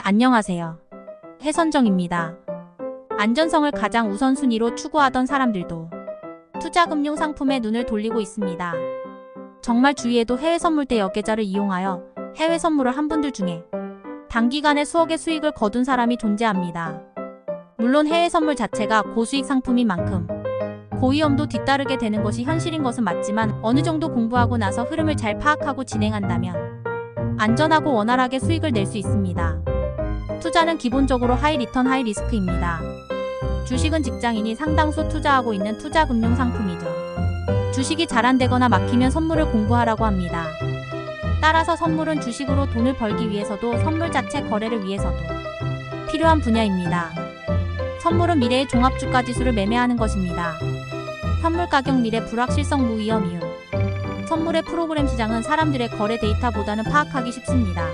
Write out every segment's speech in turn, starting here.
안녕하세요. 해선정입니다. 안전성을 가장 우선순위로 추구하던 사람들도 투자금융 상품에 눈을 돌리고 있습니다. 정말 주위에도 해외 선물대 역계좌를 이용하여 해외 선물을 한 분들 중에 단기간에 수억의 수익을 거둔 사람이 존재합니다. 물론 해외 선물 자체가 고수익 상품인 만큼 고위험도 뒤따르게 되는 것이 현실인 것은 맞지만 어느 정도 공부하고 나서 흐름을 잘 파악하고 진행한다면 안전하고 원활하게 수익을 낼 수 있습니다. 투자는 기본적으로 하이 리턴 하이 리스크입니다. 주식은 직장인이 상당수 투자하고 있는 투자금융 상품이죠. 주식이 잘 안되거나 막히면 선물을 공부하라고 합니다. 따라서 선물은 주식으로 돈을 벌기 위해서도 선물 자체 거래를 위해서도 필요한 분야입니다. 선물은 미래의 종합주가지수를 매매하는 것입니다. 현물 가격 미래 불확실성 무위험 이유. 선물의 프로그램 시장은 사람들의 거래 데이터보다는 파악하기 쉽습니다.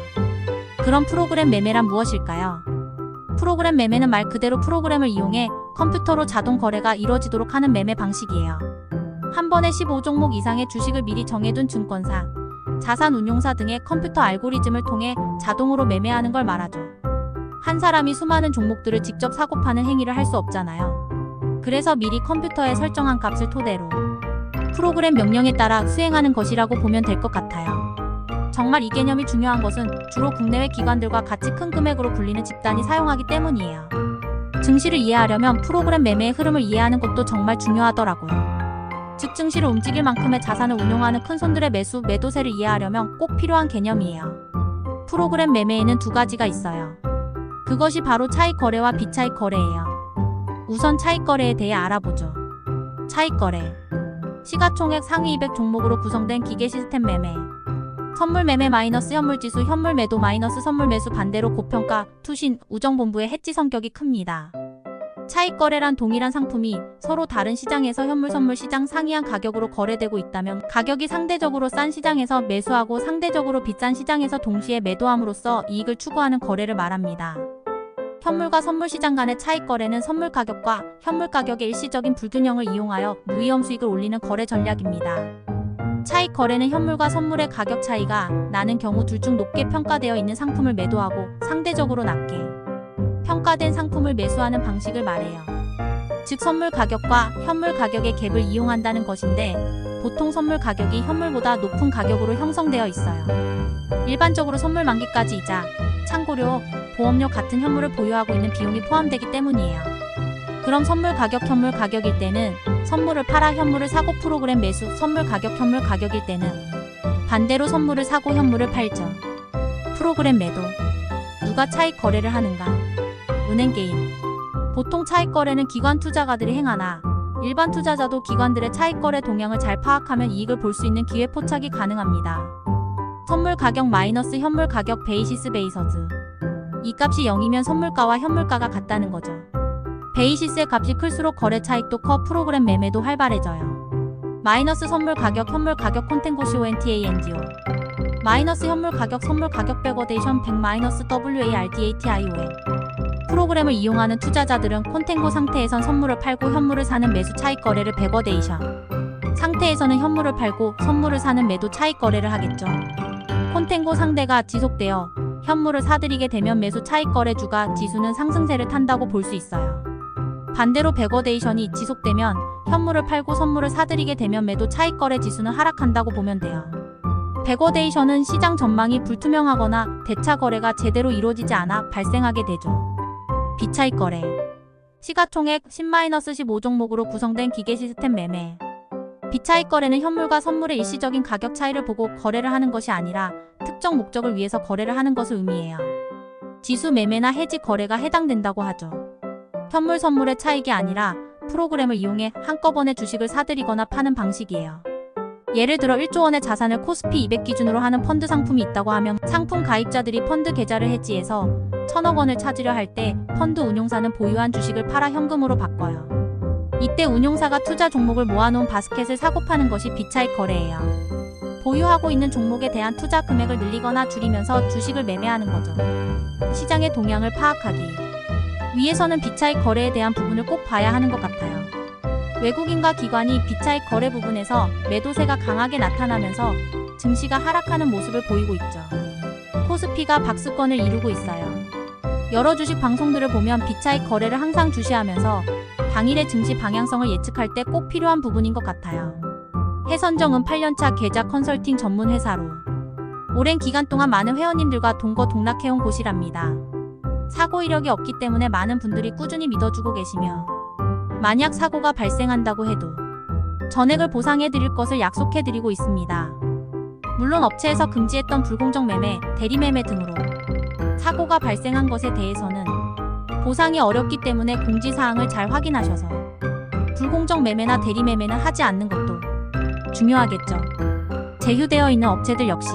그럼 프로그램 매매란 무엇일까요? 프로그램 매매는 말 그대로 프로그램을 이용해 컴퓨터로 자동 거래가 이루어지도록 하는 매매 방식이에요. 한 번에 15종목 이상의 주식을 미리 정해둔 증권사, 자산운용사 등의 컴퓨터 알고리즘을 통해 자동으로 매매하는 걸 말하죠. 한 사람이 수많은 종목들을 직접 사고 파는 행위를 할 수 없잖아요. 그래서 미리 컴퓨터에 설정한 값을 토대로 프로그램 명령에 따라 수행하는 것이라고 보면 될 것 같아요. 정말 이 개념이 중요한 것은 주로 국내외 기관들과 같이 큰 금액으로 굴리는 집단이 사용하기 때문이에요. 증시를 이해하려면 프로그램 매매의 흐름을 이해하는 것도 정말 중요하더라고요. 즉 증시를 움직일 만큼의 자산을 운용하는 큰 손들의 매수, 매도세를 이해하려면 꼭 필요한 개념이에요. 프로그램 매매에는 두 가지가 있어요. 그것이 바로 차익 거래와 비차익 거래예요. 우선 차익 거래에 대해 알아보죠. 차익 거래. 시가총액 상위 200 종목으로 구성된 기계 시스템 매매. 선물 매매 마이너스 현물 지수, 현물 매도 마이너스 선물 매수, 반대로 고평가, 투신, 우정본부의 해지 성격이 큽니다. 차익 거래란 동일한 상품이 서로 다른 시장에서 현물 선물 시장 상이한 가격으로 거래되고 있다면 가격이 상대적으로 싼 시장에서 매수하고 상대적으로 비싼 시장에서 동시에 매도함으로써 이익을 추구하는 거래를 말합니다. 현물과 선물 시장 간의 차익 거래는 선물 가격과 현물 가격의 일시적인 불균형을 이용하여 무위험 수익을 올리는 거래 전략입니다. 차익 거래는 현물과 선물의 가격 차이가 나는 경우 둘 중 높게 평가되어 있는 상품을 매도하고 상대적으로 낮게 평가된 상품을 매수하는 방식을 말해요. 즉 선물 가격과 현물 가격의 갭을 이용한다는 것인데 보통 선물 가격이 현물보다 높은 가격으로 형성되어 있어요. 일반적으로 선물 만기까지 이자, 창고료, 보험료 같은 현물을 보유하고 있는 비용이 포함되기 때문이에요. 그럼 선물 가격 현물 가격일 때는 선물을 팔아 현물을 사고 프로그램 매수, 선물 가격 현물 가격일 때는 반대로 선물을 사고 현물을 팔죠. 프로그램 매도. 누가 차익 거래를 하는가? 은행 개인. 보통 차익 거래는 기관 투자가들이 행하나 일반 투자자도 기관들의 차익 거래 동향을 잘 파악하면 이익을 볼 수 있는 기회 포착이 가능합니다. 선물 가격 마이너스 현물 가격 베이시스 베이서즈. 이 값이 0이면 선물가와 현물가가 같다는 거죠. 베이시스의 값이 클수록 거래 차익도 커 프로그램 매매도 활발해져요. 마이너스 선물 가격 현물 가격 콘텐고시오NTANGO. 마이너스 현물 가격 선물 가격 백워데이션 100 마이너스 WARDATION. 프로그램을 이용하는 투자자들은 콘텐고 상태에선 선물을 팔고 현물을 사는 매수 차익 거래를 백워데이션 상태에서는 현물을 팔고 선물을 사는 매도 차익 거래를 하겠죠. 콘텐고 상대가 지속되어 현물을 사들이게 되면 매수 차익 거래 주가 지수는 상승세를 탄다고 볼 수 있어요. 반대로 백워데이션이 지속되면 현물을 팔고 선물을 사들이게 되면 매도 차익 거래 지수는 하락한다고 보면 돼요. 백워데이션은 시장 전망이 불투명하거나 대차 거래가 제대로 이루어지지 않아 발생하게 되죠. 비차익 거래. 시가총액 10-15종목으로 구성된 기계 시스템 매매. 비차익 거래는 현물과 선물의 일시적인 가격 차이를 보고 거래를 하는 것이 아니라 특정 목적을 위해서 거래를 하는 것을 의미해요. 지수 매매나 해지 거래가 해당된다고 하죠. 현물 선물의 차익이 아니라 프로그램을 이용해 한꺼번에 주식을 사들이거나 파는 방식이에요. 예를 들어 1조 원의 자산을 코스피 200 기준으로 하는 펀드 상품이 있다고 하면 상품 가입자들이 펀드 계좌를 해지해서 1000억 원을 찾으려 할 때 펀드 운용사는 보유한 주식을 팔아 현금으로 바꿔요. 이때 운용사가 투자 종목을 모아놓은 바스켓을 사고 파는 것이 비차익 거래예요. 보유하고 있는 종목에 대한 투자 금액을 늘리거나 줄이면서 주식을 매매하는 거죠. 시장의 동향을 파악하기. 위에서는 비차익 거래에 대한 부분을 꼭 봐야 하는 것 같아요. 외국인과 기관이 비차익 거래 부분에서 매도세가 강하게 나타나면서 증시가 하락하는 모습을 보이고 있죠. 코스피가 박스권을 이루고 있어요. 여러 주식 방송들을 보면 비차익 거래를 항상 주시하면서 당일의 증시 방향성을 예측할 때 꼭 필요한 부분인 것 같아요. 해선정은 8년차 계좌 컨설팅 전문 회사로 오랜 기간 동안 많은 회원님들과 동거동락해온 곳이랍니다. 사고 이력이 없기 때문에 많은 분들이 꾸준히 믿어주고 계시며 만약 사고가 발생한다고 해도 전액을 보상해드릴 것을 약속해드리고 있습니다. 물론 업체에서 금지했던 불공정 매매, 대리매매 등으로 사고가 발생한 것에 대해서는 보상이 어렵기 때문에 공지사항을 잘 확인하셔서 불공정 매매나 대리매매는 하지 않는 것도 중요하겠죠. 제휴되어 있는 업체들 역시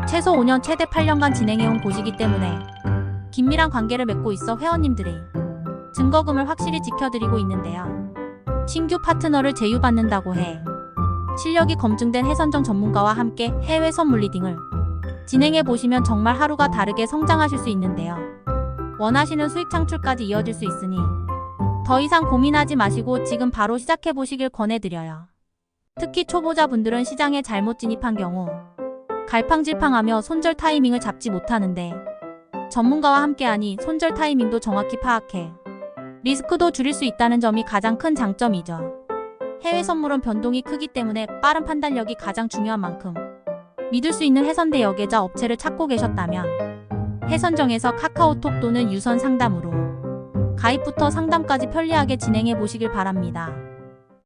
최소 5년 최대 8년간 진행해온 곳이기 때문에 긴밀한 관계를 맺고 있어 회원님들의 증거금을 확실히 지켜드리고 있는데요. 신규 파트너를 제휴받는다고 해 실력이 검증된 해선정 전문가와 함께 해외 선물 리딩을 진행해보시면 정말 하루가 다르게 성장하실 수 있는데요. 원하시는 수익 창출까지 이어질 수 있으니 더 이상 고민하지 마시고 지금 바로 시작해보시길 권해드려요. 특히 초보자분들은 시장에 잘못 진입한 경우 갈팡질팡하며 손절 타이밍을 잡지 못하는데 전문가와 함께하니 손절 타이밍도 정확히 파악해 리스크도 줄일 수 있다는 점이 가장 큰 장점이죠. 해외 선물은 변동이 크기 때문에 빠른 판단력이 가장 중요한 만큼 믿을 수 있는 해선대 여계좌 업체를 찾고 계셨다면 해선정에서 카카오톡 또는 유선 상담으로 가입부터 상담까지 편리하게 진행해 보시길 바랍니다.